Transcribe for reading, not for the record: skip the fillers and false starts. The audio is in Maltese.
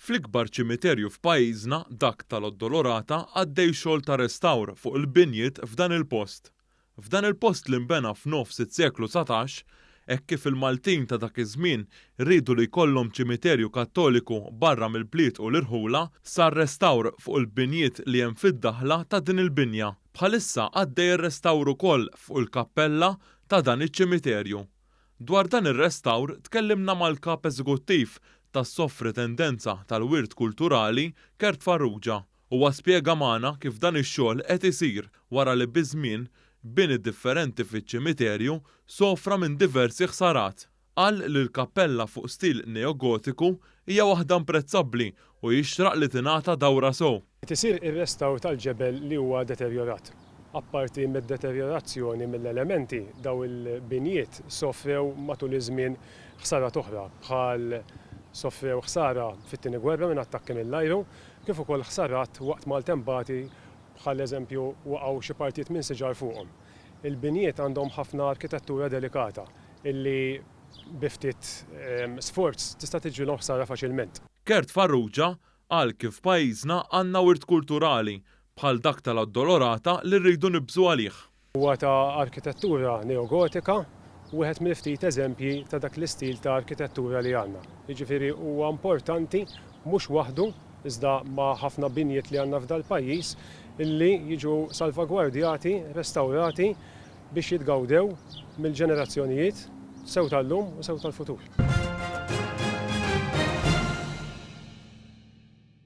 Fl-ikbar ċimiterju f'pajjiżna, dak tal-Oddolorata, għaddej xogħol ta' restawr fuq il-binjiet f'dan il-post. F'dan il-post li nbena f'nofs is-seklu 19, hekk kif il-Maltin ta' dak iż-żmien rridu li jkollhom ċimiterju Kattoliku barra mill-bliet u l-irħula, sar restawr fuq il-binjiet li hemm fid-daħla ta' din il-binja. Bħalissa għaddej ir-restawr ukoll fuq il-kappella ta' dan iċ-ċimiterju. Dwar dan ir-restawr tkellimna mal-kap eżekuttiv tas-Sofrintendenza tal-Wirt Kulturali Kert Farrugia huwa spjega magħna kif dan ix-xogħol qed isir wara li biż-żmien bini differenti fiċ-ċimiterju sofra minn diversi ħsarat. Qal li l-kappella fuq stil neogotiku hija waħda imprezzabbli u jixtraq li tingħata dawra sew. Isir ir-restawr tal-ġebel li huwa deterjorat. Apparti mid-deterjorazzjoni mill-elementi daw il-binjiet sofrew matul iż-żmien ħsarat oħra bħal soffrew ħsara fit-tieni gwerra minn attakki mill-ajru, kif ukoll ħsarat waqt maltempati bħal eżempju waqgħu xi partijiet minn siġar fuqhom. Il-binjiet għandhom ħafna arkitettura delikata illi biftit sforz tista' tiġilhom ħsara faċilment. Kert Farrugia qal kif pajjiżna għandna wirt kulturali bħal dak tal-Oddolorata li rridu nibżu għalih. Huwa ta' arkitettura neogotika wieħed mill-ftit eżempji ta' dak l-istil ta' arkitettura li għandna. Jiġifieri huwa importanti mhux waħdu iżda ma' ħafna binjiet li għandna f'dal pajjiż illi jiġu salvagwardjati, restawrati biex jitgawdew mill-ġenerazzjonijiet sew tal-lum u sew tal-futur.